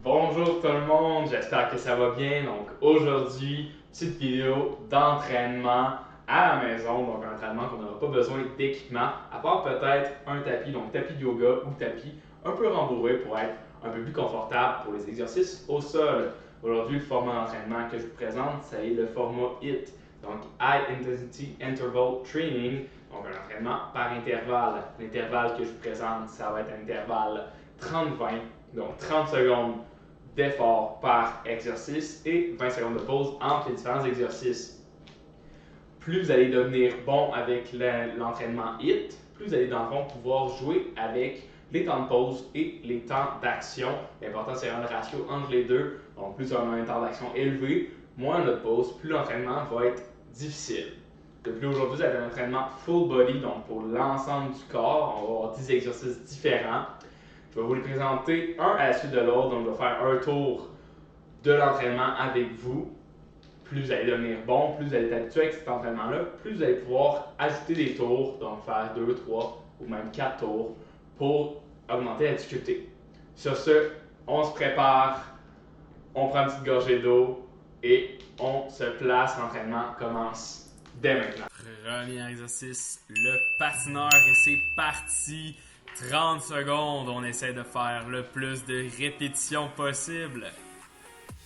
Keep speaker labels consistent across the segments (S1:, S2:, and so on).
S1: Bonjour tout le monde, j'espère que ça va bien. Donc aujourd'hui, petite vidéo d'entraînement à la maison. Donc un entraînement qu'on n'aura pas besoin d'équipement, à part peut-être un tapis, donc tapis de yoga ou tapis un peu rembourré pour être un peu plus confortable pour les exercices au sol. Aujourd'hui, le format d'entraînement que je vous présente, c'est le format HIIT, donc High Intensity Interval Training, donc un entraînement par intervalle. L'intervalle que je vous présente, ça va être un intervalle 30-20, donc 30 secondes d'effort par exercice et 20 secondes de pause entre les différents exercices. Plus vous allez devenir bon avec l'entraînement HIIT, plus vous allez dans le fond pouvoir jouer avec les temps de pause et les temps d'action. L'important c'est vraiment le ratio entre les deux. Donc plus on a un temps d'action élevé, moins on a de pause, plus l'entraînement va être difficile. De plus aujourd'hui, vous avez un entraînement full body, donc pour l'ensemble du corps. On va avoir 10 exercices différents. Je vais vous les présenter un à la suite de l'autre. Donc, je vais faire un tour de l'entraînement avec vous. Plus vous allez devenir bon, plus vous allez être habitué avec cet entraînement-là, plus vous allez pouvoir ajouter des tours, donc faire 2, 3 ou même 4 tours pour augmenter la difficulté. Sur ce, on se prépare, on prend une petite gorgée d'eau et on se place. L'entraînement commence dès maintenant.
S2: Premier exercice, le patineur et c'est parti. 30 secondes, on essaie de faire le plus de répétitions possible.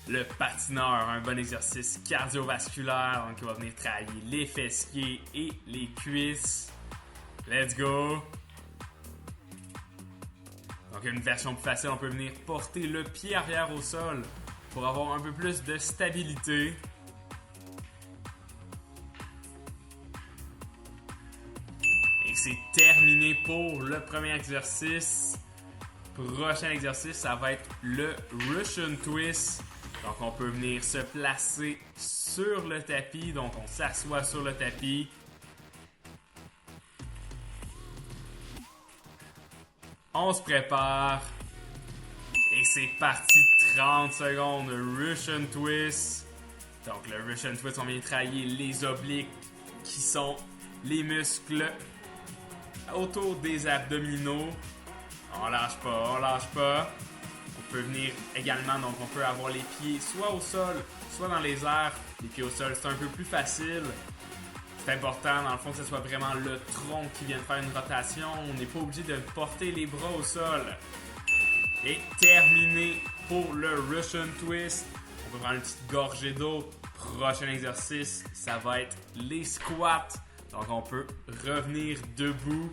S2: Le patineur, un bon exercice cardiovasculaire, donc il va venir travailler les fessiers et les cuisses. Let's go! Donc une version plus facile, on peut venir porter le pied arrière au sol pour avoir un peu plus de stabilité. Et c'est terminé pour le premier exercice. Prochain exercice, ça va être le Russian Twist. Donc on peut venir se placer sur le tapis. Donc on s'assoit sur le tapis. On se prépare. Et c'est parti, 30 secondes, Russian Twist. Donc le Russian Twist, on vient travailler les obliques qui sont les muscles autour des abdominaux. On lâche pas, on lâche pas. On peut venir également, donc on peut avoir les pieds soit au sol, soit dans les airs. Les pieds au sol, c'est un peu plus facile. C'est important, dans le fond, que ce soit vraiment le tronc qui vient de faire une rotation. On n'est pas obligé de porter les bras au sol. Et terminé pour le Russian Twist. On peut prendre une petite gorgée d'eau. Prochain exercice, ça va être les squats. Donc on peut revenir debout.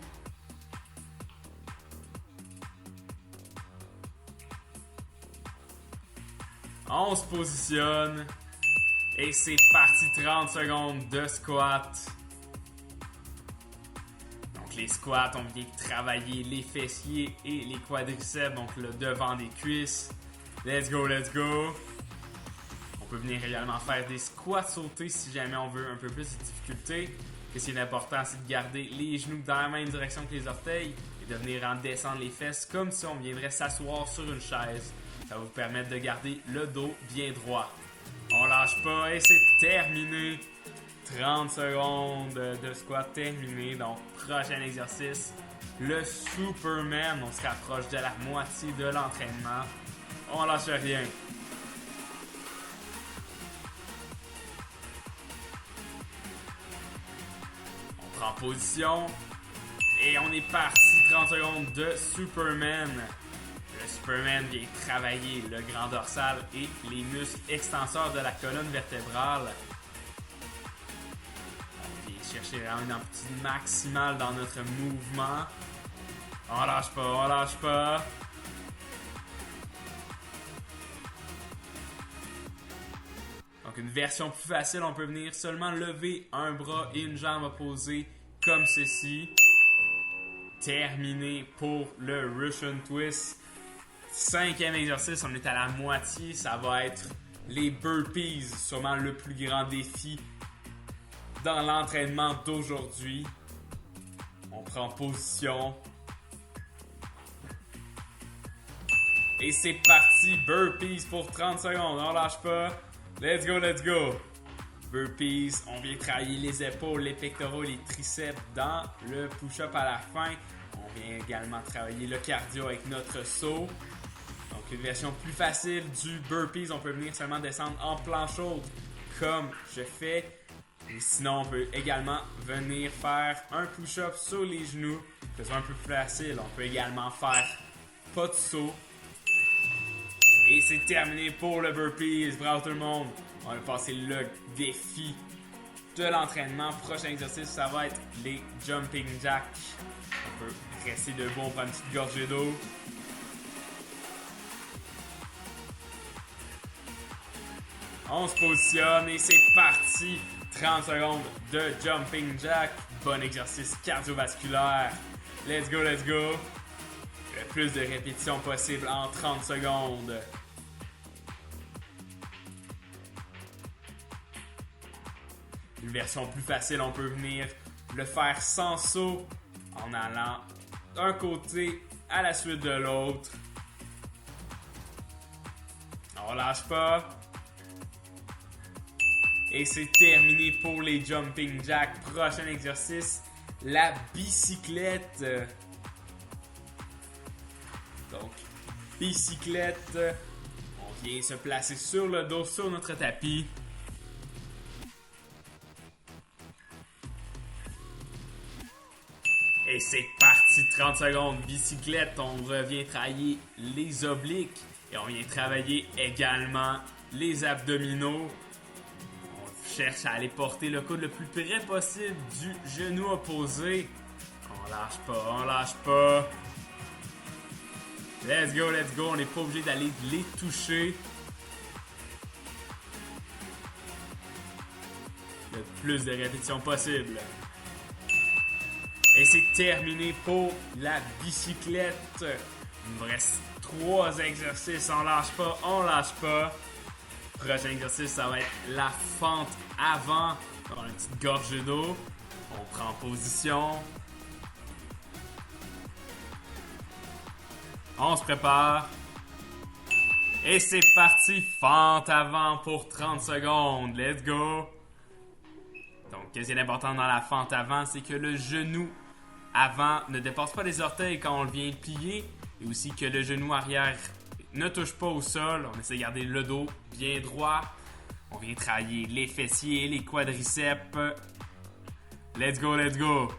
S2: On se positionne. Et c'est parti, 30 secondes de squat. Donc les squats, on vient travailler les fessiers et les quadriceps, donc le devant des cuisses. Let's go, let's go. On peut venir également faire des squats sautés si jamais on veut un peu plus de difficulté. Ce qui est important, c'est de garder les genoux dans la même direction que les orteils et de venir en descendre les fesses comme si on viendrait s'asseoir sur une chaise. Ça va vous permettre de garder le dos bien droit. On lâche pas et c'est terminé. 30 secondes de squat terminé. Donc, prochain exercice, le Superman. On se rapproche de la moitié de l'entraînement. On lâche rien. On prend position. Et on est parti. 30 secondes de Superman. Le Superman vient travailler le grand dorsal et les muscles extenseurs de la colonne vertébrale. On vient chercher vraiment une amplitude maximale dans notre mouvement. On lâche pas, on lâche pas. Donc une version plus facile, on peut venir seulement lever un bras et une jambe opposée comme ceci. Terminé pour le Russian Twist. Cinquième exercice, on est à la moitié, ça va être les burpees, sûrement le plus grand défi dans l'entraînement d'aujourd'hui. On prend position. Et c'est parti, burpees pour 30 secondes, on lâche pas. Let's go, let's go. Burpees, on vient travailler les épaules, les pectoraux, les triceps dans le push-up à la fin. On vient également travailler le cardio avec notre saut. Donc une version plus facile du burpees, on peut venir seulement descendre en planche haute comme je fais. Et sinon, on peut également venir faire un push-up sur les genoux, que ce soit un peu plus facile. On peut également faire pas de saut. Et c'est terminé pour le burpees. Bravo tout le monde. On va passer le défi de l'entraînement. Prochain exercice, ça va être les jumping jacks. On peut rester debout, on prend une petite gorgée d'eau. On se positionne et c'est parti. 30 secondes de jumping jack. Bon exercice cardiovasculaire. Let's go, let's go. Le plus de répétitions possible en 30 secondes. Une version plus facile, on peut venir le faire sans saut en allant d'un côté à la suite de l'autre. On lâche pas. Et c'est terminé pour les jumping jacks. Prochain exercice, la bicyclette. Donc, bicyclette. On vient se placer sur le dos, sur notre tapis. Et c'est parti, 30 secondes. Bicyclette, on revient travailler les obliques. Et on vient travailler également les abdominaux. Cherche à aller porter le coude le plus près possible du genou opposé. On lâche pas, on lâche pas. Let's go, let's go. On n'est pas obligé d'aller les toucher. Le plus de répétitions possible. Et c'est terminé pour la bicyclette. Il nous reste 3 exercices. On lâche pas, on lâche pas. Prochain exercice, ça va être la fente avant. On prend une petite gorgée d'eau. On prend position. On se prépare. Et c'est parti. Fente avant pour 30 secondes. Let's go. Donc, qu'est-ce qui est important dans la fente avant, c'est que le genou avant ne dépasse pas les orteils quand on le vient plier. Et aussi que le genou arrière ne touche pas au sol. On essaie de garder le dos bien droit. On vient travailler les fessiers, les quadriceps. Let's go, let's go.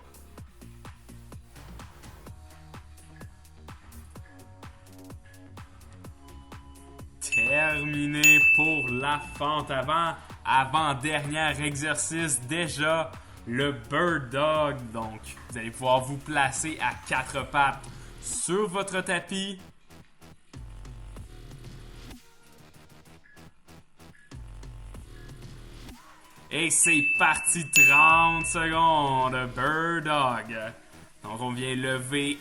S2: Terminé pour la fente avant. Avant-dernier exercice déjà, le bird dog. Donc, vous allez pouvoir vous placer à 4 pattes sur votre tapis. Et c'est parti, 30 secondes, bird dog. Donc on vient lever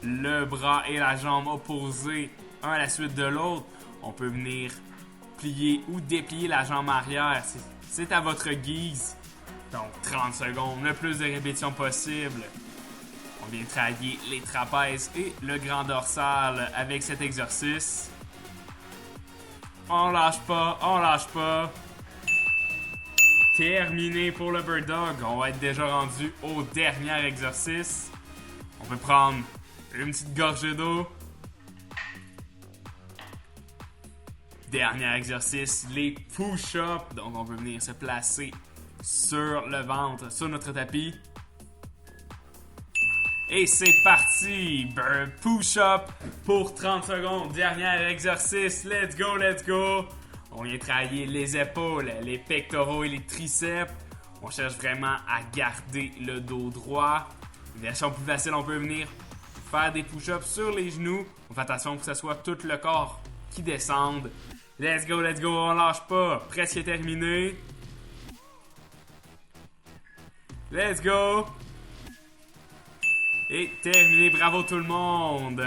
S2: le bras et la jambe opposée, un à la suite de l'autre. On peut venir plier ou déplier la jambe arrière, c'est à votre guise. Donc 30 secondes, le plus de répétitions possible. On vient travailler les trapèzes et le grand dorsal avec cet exercice. On lâche pas, on lâche pas. Terminé pour le bird dog. On va être déjà rendu au dernier exercice. On peut prendre une petite gorgée d'eau. Dernier exercice, les push-ups. Donc on peut venir se placer sur le ventre, sur notre tapis. Et c'est parti! Bird push-up pour 30 secondes. Dernier exercice. Let's go, let's go! On vient travailler les épaules, les pectoraux et les triceps. On cherche vraiment à garder le dos droit. Une version plus facile, on peut venir faire des push-ups sur les genoux. On fait attention pour que ce soit tout le corps qui descende. Let's go, on lâche pas. Presque terminé. Let's go! Et terminé, bravo tout le monde!